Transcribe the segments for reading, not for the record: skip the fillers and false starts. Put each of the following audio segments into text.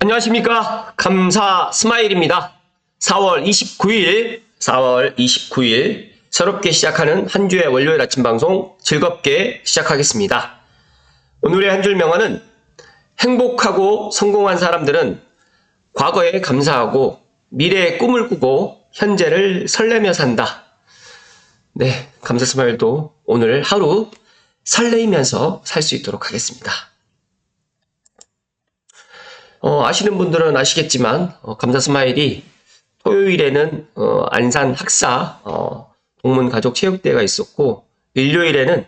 안녕하십니까. 감사 스마일입니다. 4월 29일 새롭게 시작하는 한 주의 월요일 아침 방송 즐겁게 시작하겠습니다. 오늘의 한 줄 명언은 행복하고 성공한 사람들은 과거에 감사하고 미래의 꿈을 꾸고 현재를 설레며 산다. 네, 감사 스마일도 오늘 하루 설레이면서 살 수 있도록 하겠습니다. 아시는 분들은 아시겠지만 감사 스마일이 토요일에는 안산 학사 동문가족체육대회가 있었고, 일요일에는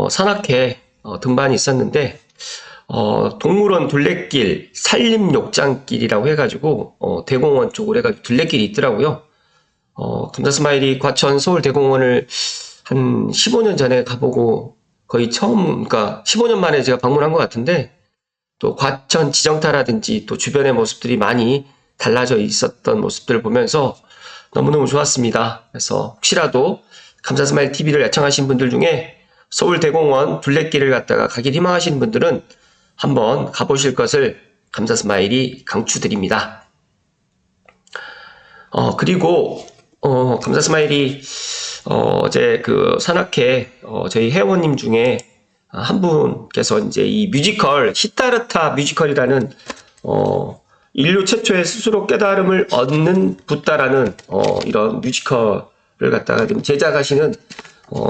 산악회 등반이 있었는데, 동물원 둘레길 산림욕장길이라고 해가지고 대공원 쪽으로 해가지고 둘레길이 있더라고요. 감사 스마일이 과천 서울대공원을 한 15년 전에 가보고 거의 처음, 그러니까 15년 만에 제가 방문한 것 같은데, 또 과천 지정타라든지 또 주변의 모습들이 많이 달라져 있었던 모습들을 보면서 너무너무 좋았습니다. 그래서 혹시라도 감사 스마일 TV를 애청하신 분들 중에 서울대공원 둘레길을 갔다가 가길 희망하시는 분들은 한번 가보실 것을 감사 스마일이 강추드립니다. 그리고 감사 스마일이 어제 그 산악회 저희 회원님 중에 한 분께서 이제 이 뮤지컬 시타르타 뮤지컬이라는 인류 최초의 스스로 깨달음을 얻는 붓다라는 이런 뮤지컬을 갖다가 좀 제작하시는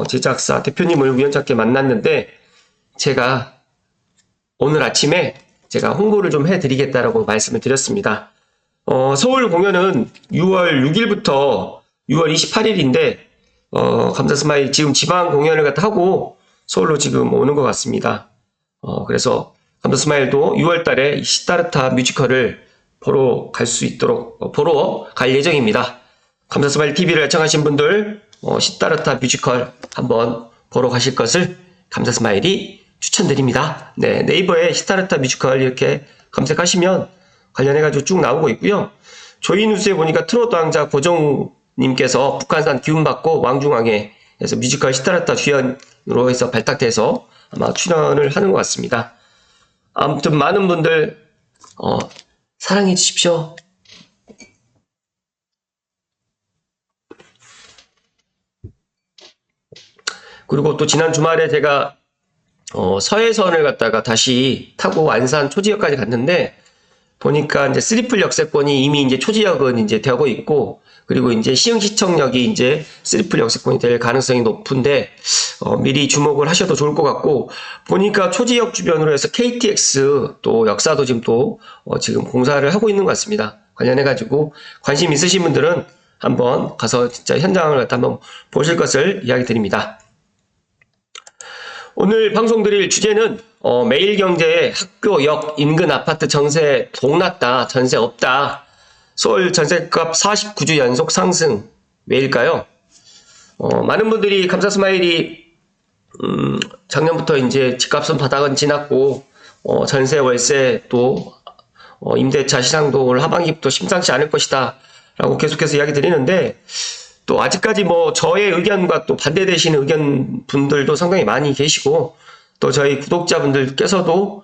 제작사 대표님을 우연찮게 만났는데, 제가 오늘 아침에 제가 홍보를 좀 해드리겠다라고 말씀을 드렸습니다. 서울 공연은 6월 6일부터 6월 28일인데 감사 스마일 지금 지방 공연을 갖다 하고 서울로 지금 오는 것 같습니다. 그래서 감사 스마일도 6월 달에 시타르타 뮤지컬을 보러 갈 예정입니다. 감사 스마일 TV를 애청하신 분들, 시타르타 뮤지컬 한번 보러 가실 것을 감사 스마일이 추천드립니다. 네, 네이버에 시타르타 뮤지컬 이렇게 검색하시면 관련해가지고 쭉 나오고 있고요. 조이뉴스에 보니까 트로트 왕자 고정님께서 북한산 기운받고 왕중왕에서 뮤지컬 시타르타 주연으로 해서 발탁돼서 아마 출연을 하는 것 같습니다. 아무튼 많은 분들 사랑해 주십시오. 그리고 또 지난 주말에 제가 서해선을 갔다가 다시 타고 안산 초지역까지 갔는데, 보니까 이제 쓰리플 역세권이 이미 이제 초지역은 이제 되고 있고, 그리고 이제 시흥시청역이 이제 쓰리플 역세권이 될 가능성이 높은데, 미리 주목을 하셔도 좋을 것 같고, 보니까 초지역 주변으로 해서 KTX 또 역사도 지금 또 지금 공사를 하고 있는 것 같습니다. 관련해가지고 관심 있으신 분들은 한번 가서 진짜 현장을 갖다 한번 보실 것을 이야기 드립니다. 오늘 방송드릴 주제는 매일경제의 학교역 인근 아파트 전세 동났다, 전세 없다, 서울 전세값 49주 연속 상승, 왜일까요? 많은 분들이 감사 스마일이 작년부터 이제 집값은 바닥은 지났고 전세 월세 또 임대차 시장도 올 하반기부터 심상치 않을 것이다 라고 계속해서 이야기 드리는데, 또 아직까지 뭐 저의 의견과 또 반대되시는 의견 분들도 상당히 많이 계시고, 또 저희 구독자분들께서도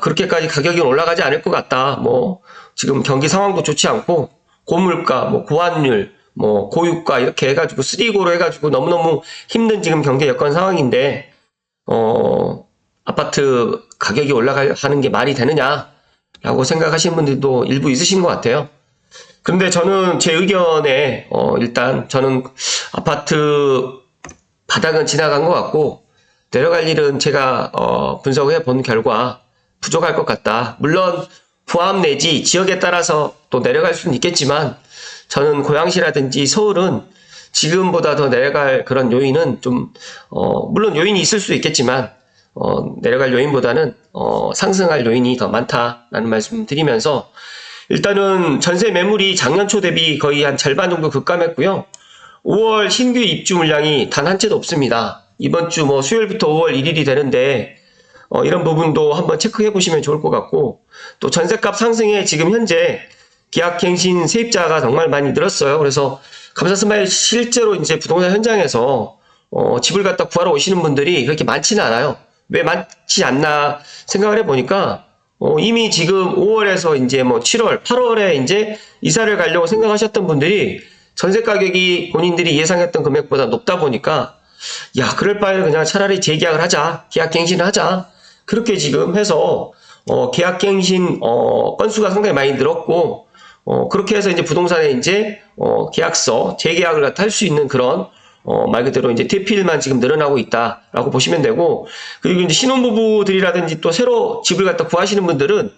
그렇게까지 가격이 올라가지 않을 것 같다, 뭐 지금 경기 상황도 좋지 않고 고물가, 뭐 고환율, 뭐 고유가 이렇게 해가지고 3고로 해가지고 너무너무 힘든 지금 경제 여건 상황인데 아파트 가격이 올라가는 게 말이 되느냐라고 생각하시는 분들도 일부 있으신 것 같아요. 근데 저는 제 의견에 일단 저는 아파트 바닥은 지나간 것 같고 내려갈 일은 제가 분석해 본 결과 부족할 것 같다. 물론 부암 내지 지역에 따라서 또 내려갈 수는 있겠지만, 저는 고양시라든지 서울은 지금보다 더 내려갈 그런 요인은 좀 물론 요인이 있을 수 있겠지만 내려갈 요인보다는 상승할 요인이 더 많다라는 말씀 드리면서, 일단은 전세 매물이 작년 초 대비 거의 한 절반 정도 급감했고요. 5월 신규 입주 물량이 단 한 채도 없습니다. 이번 주 뭐 수요일부터 5월 1일이 되는데 이런 부분도 한번 체크해 보시면 좋을 것 같고, 또 전세값 상승에 지금 현재 계약갱신 세입자가 정말 많이 늘었어요. 그래서 감사 스마일 실제로 이제 부동산 현장에서 집을 갖다 구하러 오시는 분들이 그렇게 많지는 않아요. 왜 많지 않나 생각을 해보니까 이미 지금 5월에서 이제 뭐 7월, 8월에 이제 이사를 가려고 생각하셨던 분들이 전세 가격이 본인들이 예상했던 금액보다 높다 보니까 야, 그럴 바에는 그냥 차라리 재계약을 하자, 계약갱신을 하자. 그렇게 지금 해서 계약갱신 건수가 상당히 많이 늘었고 그렇게 해서 이제 부동산에 이제 계약서 재계약을 갖다 할 수 있는 그런 말 그대로 이제 대필만 지금 늘어나고 있다라고 보시면 되고, 그리고 이제 신혼부부들이라든지 또 새로 집을 갖다 구하시는 분들은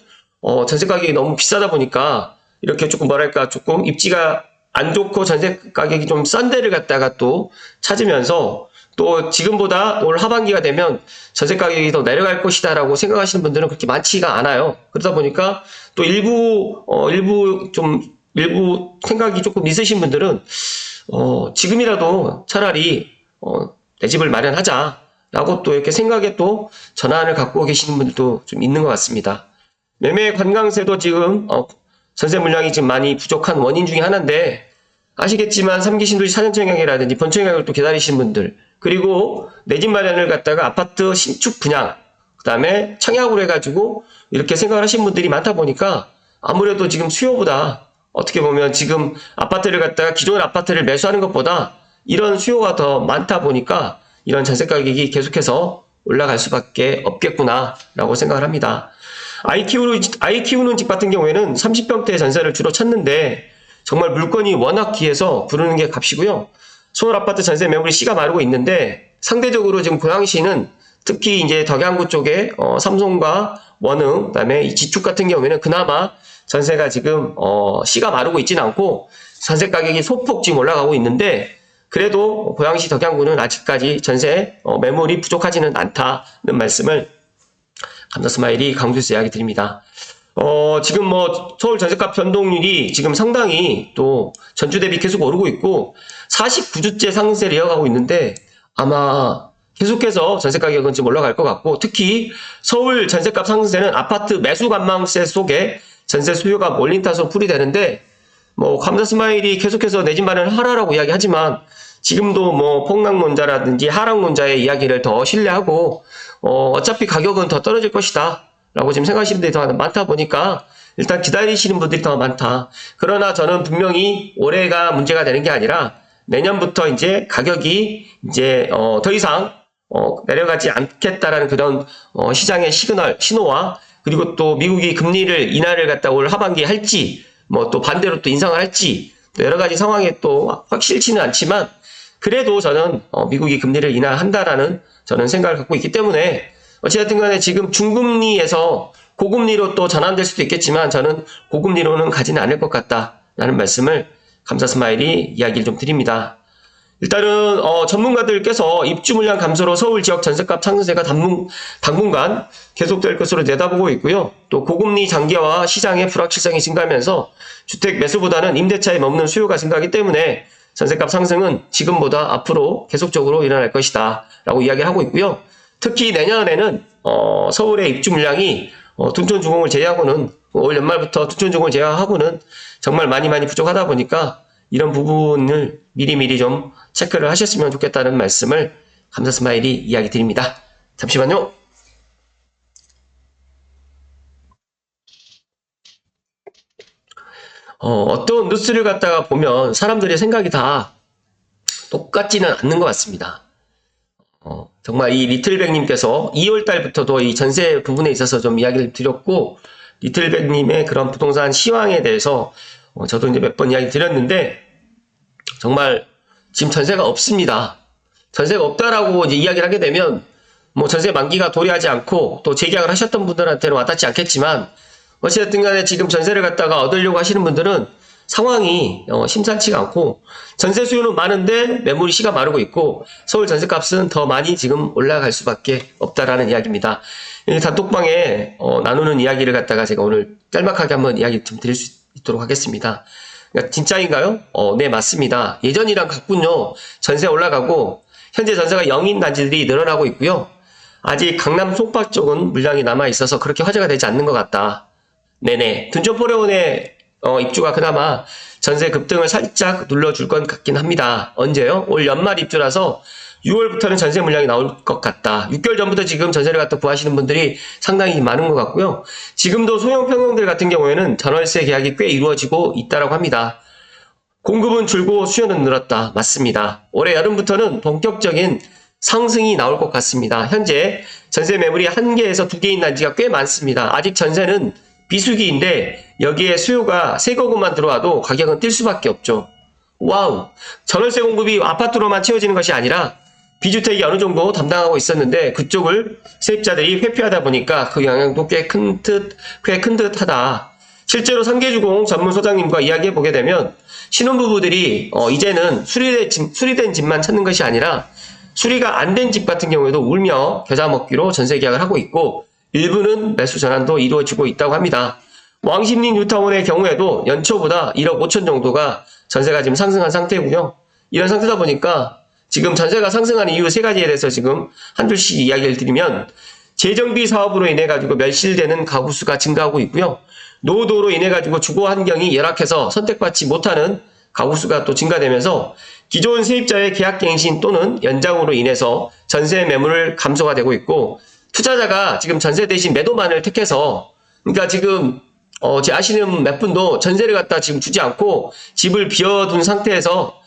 전세 가격이 너무 비싸다 보니까 이렇게 조금 뭐랄까 조금 입지가 안 좋고 전세 가격이 좀 싼 데를 갖다가 또 찾으면서 또 지금보다 올 하반기가 되면 전세 가격이 더 내려갈 것이다라고 생각하시는 분들은 그렇게 많지가 않아요. 그러다 보니까 또 일부 생각이 조금 있으신 분들은 지금이라도 차라리 내 집을 마련하자라고 또 이렇게 생각에 또 전환을 갖고 계시는 분들도 좀 있는 것 같습니다. 매매 관광세도 지금 전세 물량이 지금 많이 부족한 원인 중에 하나인데, 아시겠지만 3기 신도시 사전청약이라든지 본청약을 또 기다리시는 분들, 그리고 내 집 마련을 갖다가 아파트 신축 분양, 그 다음에 청약으로 해가지고 이렇게 생각을 하시는 분들이 많다 보니까 아무래도 지금 수요보다 어떻게 보면 지금 아파트를 갖다가 기존 아파트를 매수하는 것보다 이런 수요가 더 많다 보니까 이런 전세 가격이 계속해서 올라갈 수밖에 없겠구나라고 생각을 합니다. 아이 키우는 집 같은 경우에는 30평대 전세를 주로 찾는데 정말 물건이 워낙 귀해서 부르는 게 값이고요. 서울 아파트 전세 매물이 씨가 마르고 있는데 상대적으로 지금 고양시는 특히 이제 덕양구 쪽에 삼성과 원흥, 그다음에 이 지축 같은 경우에는 그나마 전세가 지금 씨가 마르고 있지는 않고 전세 가격이 소폭 지금 올라가고 있는데, 그래도 고양시 덕양구는 아직까지 전세 매물이 부족하지는 않다는 말씀을 감사스마일이 강조해서 이야기 드립니다. 지금 뭐 서울 전세값 변동률이 지금 상당히 또 전주 대비 계속 오르고 있고 49주째 상승세를 이어가고 있는데 아마 계속해서 전세 가격은 좀 올라갈 것 같고, 특히 서울 전세값 상승세는 아파트 매수 관망세 속에 전세 수요가 몰린 탓으로 풀이되는데, 뭐 감사스마일이 계속해서 내 집 마련을 하라라고 이야기하지만 지금도 뭐 폭락론자라든지 하락론자의 이야기를 더 신뢰하고 어차피 가격은 더 떨어질 것이다 라고 지금 생각하시는 분들이 더 많다 보니까 일단 기다리시는 분들이 더 많다. 그러나 저는 분명히 올해가 문제가 되는 게 아니라 내년부터 이제 가격이 이제 더 이상 내려가지 않겠다라는 그런 시장의 신호와, 그리고 또 미국이 금리를 인하를 갖다 올 하반기에 할지 뭐 또 반대로 또 인상을 할지 여러 가지 상황에 또 확실치는 않지만, 그래도 저는 미국이 금리를 인하한다라는 저는 생각을 갖고 있기 때문에 어찌됐든 간에 지금 중금리에서 고금리로 또 전환될 수도 있겠지만 저는 고금리로는 가지는 않을 것 같다라는 말씀을 감사스마일이 이야기를 좀 드립니다. 일단은 전문가들께서 입주 물량 감소로 서울 지역 전세값 상승세가 당분간 계속될 것으로 내다보고 있고요. 또 고금리 장기화와 시장의 불확실성이 증가하면서 주택 매수보다는 임대차에 머무는 수요가 증가하기 때문에 전세값 상승은 지금보다 앞으로 계속적으로 일어날 것이다 라고 이야기를 하고 있고요. 특히 내년에는 서울의 입주 물량이 둔촌주공을 제외하고는 올 연말부터 둔촌주공을 제외하고는 정말 많이 부족하다 보니까 이런 부분을 미리미리 좀 체크를 하셨으면 좋겠다는 말씀을 감사스마일이 이야기 드립니다. 잠시만요. 어떤 뉴스를 갖다가 보면 사람들의 생각이 다 똑같지는 않는 것 같습니다. 정말 이 리틀백님께서 2월달부터도 이 전세 부분에 있어서 좀 이야기를 드렸고, 리틀백님의 그런 부동산 시황에 대해서 저도 이제 몇 번 이야기 드렸는데, 정말 지금 전세가 없습니다. 전세가 없다라고 이제 이야기를 하게 되면 뭐 전세 만기가 도래하지 않고 또 재계약을 하셨던 분들한테는 와닿지 않겠지만, 어찌됐든 간에 지금 전세를 갖다가 얻으려고 하시는 분들은 상황이 심상치가 않고 전세 수요는 많은데 매물이 씨가 마르고 있고 서울 전세값은 더 많이 지금 올라갈 수밖에 없다라는 이야기입니다. 이 단톡방에 나누는 이야기를 갖다가 제가 오늘 짤막하게 한번 이야기 좀 드릴 수 있도록 하겠습니다. 그러니까 진짜인가요? 네, 맞습니다. 예전이랑 같군요. 전세 올라가고 현재 전세가 0인 단지들이 늘어나고 있고요. 아직 강남 송파 쪽은 물량이 남아 있어서 그렇게 화제가 되지 않는 것 같다. 네네. 둔촌포레온의 입주가 그나마 전세 급등을 살짝 눌러줄 것 같긴 합니다. 언제요? 올 연말 입주라서 6월부터는 전세 물량이 나올 것 같다. 6개월 전부터 지금 전세를 갖다 구하시는 분들이 상당히 많은 것 같고요. 지금도 소형 평형들 같은 경우에는 전월세 계약이 꽤 이루어지고 있다라고 합니다. 공급은 줄고 수요는 늘었다. 맞습니다. 올해 여름부터는 본격적인 상승이 나올 것 같습니다. 현재 전세 매물이 1개에서 2개인 단지가 꽤 많습니다. 아직 전세는 비수기인데 여기에 수요가 새 거금만 들어와도 가격은 뛸 수밖에 없죠. 와우! 전월세 공급이 아파트로만 채워지는 것이 아니라 비주택이 어느 정도 담당하고 있었는데 그쪽을 세입자들이 회피하다 보니까 그 영향도 꽤 큰 듯하다. 실제로 상계주공 전문 소장님과 이야기해 보게 되면 신혼부부들이 이제는 수리된 집만 찾는 것이 아니라 수리가 안 된 집 같은 경우에도 울며 겨자 먹기로 전세 계약을 하고 있고 일부는 매수 전환도 이루어지고 있다고 합니다. 왕십리 뉴타운의 경우에도 연초보다 1억 5천 정도가 전세가 지금 상승한 상태고요. 이런 상태다 보니까 지금 전세가 상승한 이유 세 가지에 대해서 지금 한 줄씩 이야기를 드리면 재정비 사업으로 인해 가지고 멸실되는 가구 수가 증가하고 있고요. 노후도로 인해 가지고 주거 환경이 열악해서 선택받지 못하는 가구 수가 또 증가되면서 기존 세입자의 계약갱신 또는 연장으로 인해서 전세 매물 감소가 되고 있고 투자자가 지금 전세 대신 매도만을 택해서 그러니까 지금 제 아시는 몇 분도 전세를 갖다 지금 주지 않고 집을 비워둔 상태에서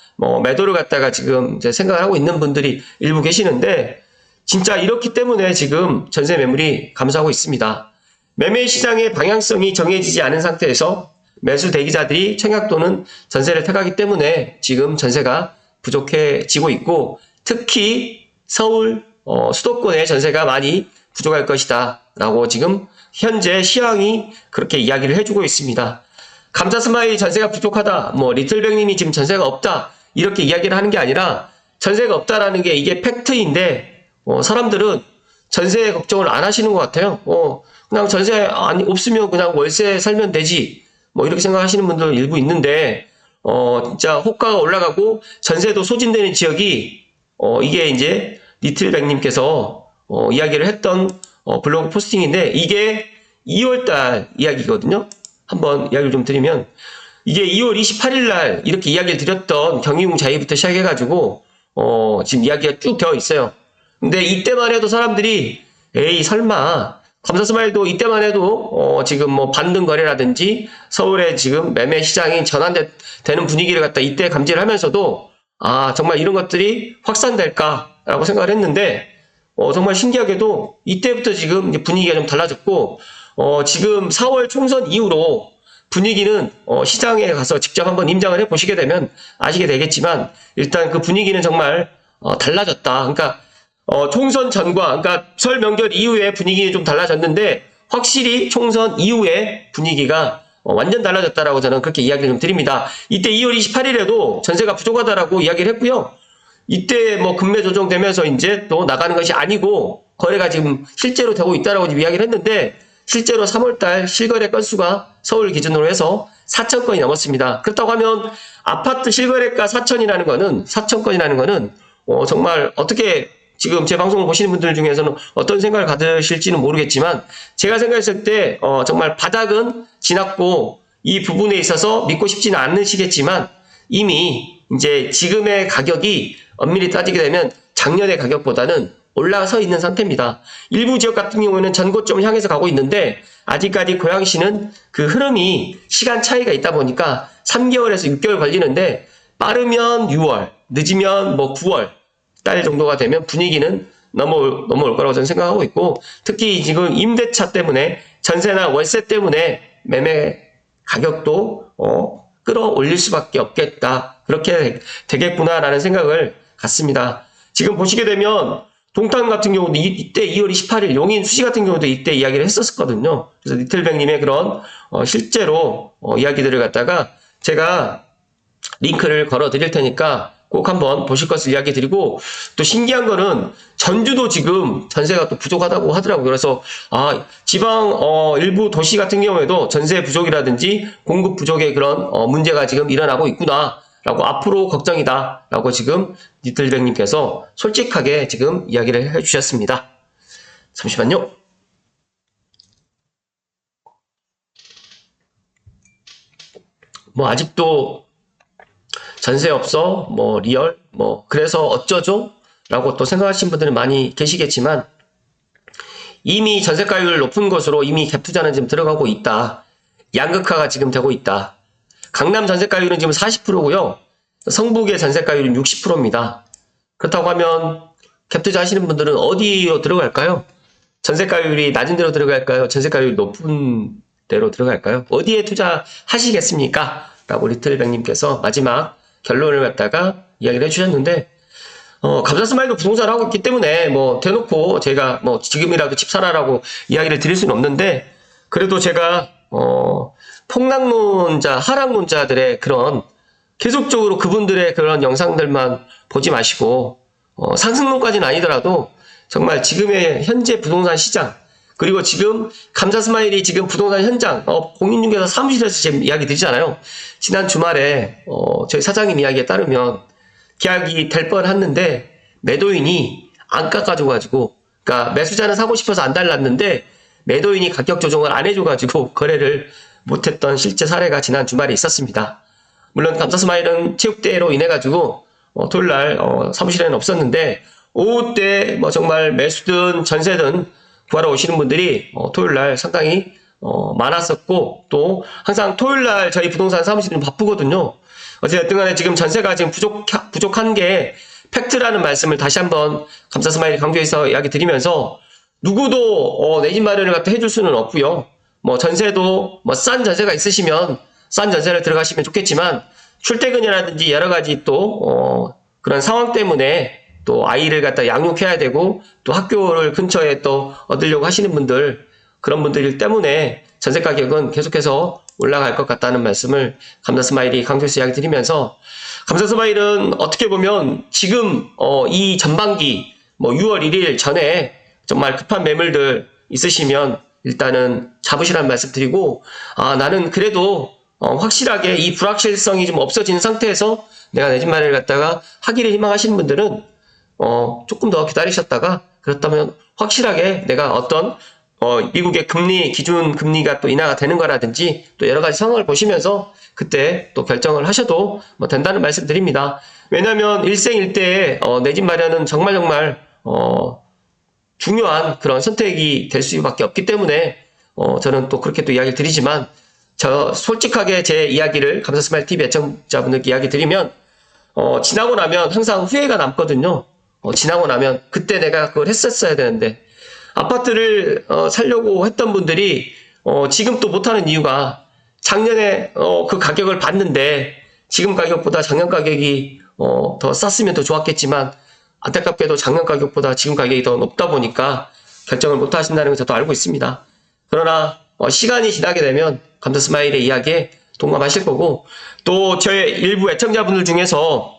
매도를 갖다가 지금 이제 생각을 하고 있는 분들이 일부 계시는데 진짜 이렇기 때문에 지금 전세 매물이 감소하고 있습니다. 매매 시장의 방향성이 정해지지 않은 상태에서 매수 대기자들이 청약 또는 전세를 택하기 때문에 지금 전세가 부족해지고 있고 특히 서울 수도권의 전세가 많이 부족할 것이다 라고 지금 현재 시황이 그렇게 이야기를 해주고 있습니다. 감자스마일 전세가 부족하다, 리틀백님이 지금 전세가 없다 이렇게 이야기를 하는 게 아니라 전세가 없다라는 게 이게 팩트인데 사람들은 전세 걱정을 안 하시는 것 같아요. 그냥 전세 없으면 그냥 월세 살면 되지 이렇게 생각하시는 분들 일부 있는데 진짜 호가가 올라가고 전세도 소진되는 지역이 이게 이제 리틀백님께서 이야기를 했던 블로그 포스팅인데 이게 2월달 이야기거든요. 한번 이야기를 좀 드리면 이게 2월 28일 날 이렇게 이야기를 드렸던 경희궁 자이부터 시작해가지고 지금 이야기가 쭉 되어 있어요. 근데 이때만 해도 사람들이 에이 설마 감사스마일도 이때만 해도 지금 반등 거래라든지 서울에 지금 매매 시장이 전환되는 분위기를 갖다 이때 감지를 하면서도 정말 이런 것들이 확산될까라고 생각을 했는데 정말 신기하게도 이때부터 지금 분위기가 좀 달라졌고 지금 4월 총선 이후로 분위기는 시장에 가서 직접 한번 임장을 해보시게 되면 아시게 되겠지만 일단 그 분위기는 정말 달라졌다. 그러니까 총선 전과 그러니까 설 명절 이후에 분위기는 좀 달라졌는데 확실히 총선 이후에 분위기가 완전 달라졌다라고 저는 그렇게 이야기를 좀 드립니다. 이때 2월 28일에도 전세가 부족하다라고 이야기를 했고요. 이때 금매 조정되면서 이제 또 나가는 것이 아니고 거래가 지금 실제로 되고 있다라고 지금 이야기를 했는데 실제로 3월달 실거래 건수가 서울 기준으로 해서 4천 건이 넘었습니다. 그렇다고 하면 아파트 실거래가 4천이라는 거는 정말 어떻게 지금 제 방송을 보시는 분들 중에서는 어떤 생각을 가지실지는 모르겠지만 제가 생각했을 때 정말 바닥은 지났고 이 부분에 있어서 믿고 싶지는 않으시겠지만 이미 이제 지금의 가격이 엄밀히 따지게 되면 작년의 가격보다는 올라서 있는 상태입니다. 일부 지역 같은 경우에는 전고점을 향해서 가고 있는데 아직까지 고양시는 그 흐름이 시간 차이가 있다 보니까 3개월에서 6개월 걸리는데 빠르면 6월, 늦으면 9월 달 정도가 되면 분위기는 넘어올 거라고 저는 생각하고 있고 특히 지금 임대차 때문에 전세나 월세 때문에 매매 가격도 끌어올릴 수밖에 없겠다. 그렇게 되겠구나라는 생각을 갖습니다. 지금 보시게 되면 동탄 같은 경우도 이때 2월 28일 용인 수지 같은 경우도 이때 이야기를 했었거든요. 그래서 리틀백님의 그런 실제로 이야기들을 갖다가 제가 링크를 걸어 드릴 테니까 꼭 한번 보실 것을 이야기 드리고 또 신기한 거는 전주도 지금 전세가 또 부족하다고 하더라고요. 그래서 지방 일부 도시 같은 경우에도 전세 부족이라든지 공급 부족의 그런 문제가 지금 일어나고 있구나 라고 앞으로 걱정이다 라고 지금 니틀백님께서 솔직하게 지금 이야기를 해주셨습니다. 잠시만요. 아직도 전세 없어 리얼 그래서 어쩌죠 라고 또 생각하시는 분들은 많이 계시겠지만, 이미 전세가율 높은 곳으로 이미 갭 투자는 지금 들어가고 있다. 양극화가 지금 되고 있다. 강남 전세가율은 지금 40%고요. 성북의 전세가율은 60%입니다. 그렇다고 하면 갭 투자 하시는 분들은 어디로 들어갈까요? 전세가율이 낮은 데로 들어갈까요? 전세가율이 높은 데로 들어갈까요? 어디에 투자하시겠습니까? 라고 리틀뱅님께서 마지막 결론을 갖다가 이야기를 해주셨는데, 감사스마일도 부동산을 하고 있기 때문에 뭐 대놓고 제가 뭐 지금이라도 집 사라라고 이야기를 드릴 수는 없는데, 그래도 제가 폭락론자, 하락론자들의 그런 계속적으로 그분들의 그런 영상들만 보지 마시고, 상승론까지는 아니더라도 정말 지금의 현재 부동산 시장, 그리고 지금 감사스마일이 지금 부동산 현장, 공인중개사 사무실에서 지금 이야기 드리잖아요. 지난 주말에 저희 사장님 이야기에 따르면 계약이 될 뻔했는데 매도인이 안 깎아줘가지고, 그러니까 매수자는 사고 싶어서 안 달랐는데 매도인이 가격 조정을 안 해줘가지고 거래를 못했던 실제 사례가 지난 주말에 있었습니다. 물론 감사스마일은 체육대회로 인해가지고 토요일날 사무실에는 없었는데, 오후 때 뭐 정말 매수든 전세든 구하러 오시는 분들이 토요일날 상당히 많았었고, 또 항상 토요일날 저희 부동산 사무실은 바쁘거든요. 어쨌든 간에 지금 전세가 지금 부족한 게 팩트라는 말씀을 다시 한번 감사스마일이 강조해서 이야기 드리면서, 누구도 내 집 마련을 갖다 해줄 수는 없고요. 뭐 전세도 뭐 싼 전세가 있으시면 싼 전세를 들어가시면 좋겠지만, 출퇴근이라든지 여러 가지 또 그런 상황 때문에 또 아이를 갖다 양육해야 되고 또 학교를 근처에 또 얻으려고 하시는 분들, 그런 분들 때문에 전세 가격은 계속해서 올라갈 것 같다는 말씀을 감사스마일이 강조해서 이야기 드리면서, 감사스마일은 어떻게 보면 지금 이 전반기 뭐 6월 1일 전에 정말 급한 매물들 있으시면 일단은 잡으시라는 말씀 드리고, 나는 그래도 확실하게 이 불확실성이 좀 없어진 상태에서 내가 내 집 마련을 갖다가 하기를 희망하시는 분들은 조금 더 기다리셨다가, 그렇다면 확실하게 내가 어떤 미국의 금리, 기준 금리가 또 인하가 되는 거라든지 또 여러 가지 상황을 보시면서 그때 또 결정을 하셔도 뭐 된다는 말씀 드립니다. 왜냐면 일생일대에 내 집 마련은 정말 중요한 그런 선택이 될 수밖에 없기 때문에 저는 또 그렇게 또 이야기를 드리지만, 저 솔직하게 제 이야기를 감사스마일 TV 애청자분들께 이야기 드리면, 지나고 나면 항상 후회가 남거든요. 지나고 나면 그때 내가 그걸 했었어야 되는데, 아파트를 살려고 했던 분들이 지금 또 못하는 이유가, 작년에 그 가격을 봤는데 지금 가격보다 작년 가격이 더 쌌으면 더 좋았겠지만, 안타깝게도 작년 가격보다 지금 가격이 더 높다 보니까 결정을 못 하신다는 걸 저도 알고 있습니다. 그러나 시간이 지나게 되면 감사스마일의 이야기에 동감하실 거고, 또 저의 일부 애청자분들 중에서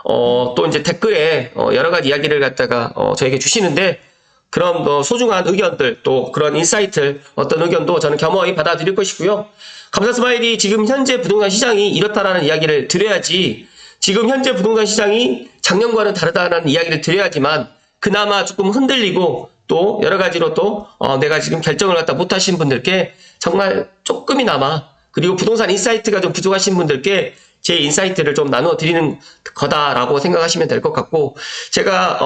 또 이제 댓글에 여러 가지 이야기를 갖다가 저에게 주시는데, 그런 소중한 의견들, 또 그런 인사이트, 어떤 의견도 저는 겸허히 받아들일 것이고요. 감사스마일이 지금 현재 부동산 시장이 이렇다라는 이야기를 드려야지, 지금 현재 부동산 시장이 작년과는 다르다는 이야기를 드려야지만 그나마 조금 흔들리고 또 여러 가지로 또 내가 지금 결정을 갖다 못 하신 분들께 정말 조금이나마, 그리고 부동산 인사이트가 좀 부족하신 분들께 제 인사이트를 좀 나누어 드리는 거다라고 생각하시면 될 것 같고, 제가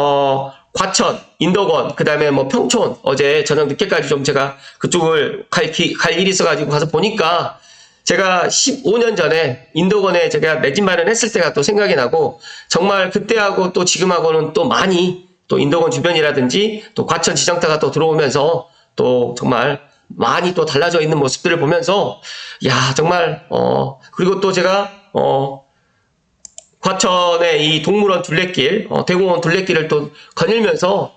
과천, 인덕원, 그 다음에 뭐 평촌, 어제 저녁 늦게까지 좀 제가 그쪽을 갈 일이 있어가지고 가서 보니까, 제가 15년 전에 인덕원에 제가 내 집 마련했을 때가 또 생각이 나고, 정말 그때하고 또 지금하고는 또 많이 또 인덕원 주변이라든지 또 과천 지정타가 또 들어오면서 또 정말 많이 또 달라져 있는 모습들을 보면서, 야 정말 그리고 또 제가 과천의 이 동물원 둘레길, 대공원 둘레길을 또 거닐면서,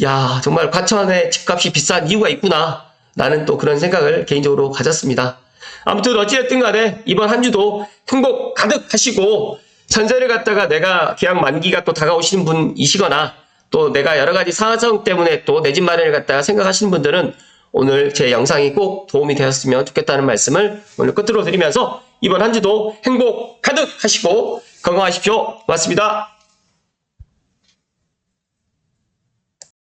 야 정말 과천의 집값이 비싼 이유가 있구나, 나는 또 그런 생각을 개인적으로 가졌습니다. 아무튼 어찌됐든 간에 이번 한 주도 행복 가득하시고, 전세를 갖다가 내가 계약 만기가 또 다가오시는 분이시거나 또 내가 여러 가지 상황 때문에 또 내 집 마련을 갖다가 생각하시는 분들은 오늘 제 영상이 꼭 도움이 되었으면 좋겠다는 말씀을 오늘 끝으로 드리면서, 이번 한 주도 행복 가득하시고 건강하십시오. 고맙습니다.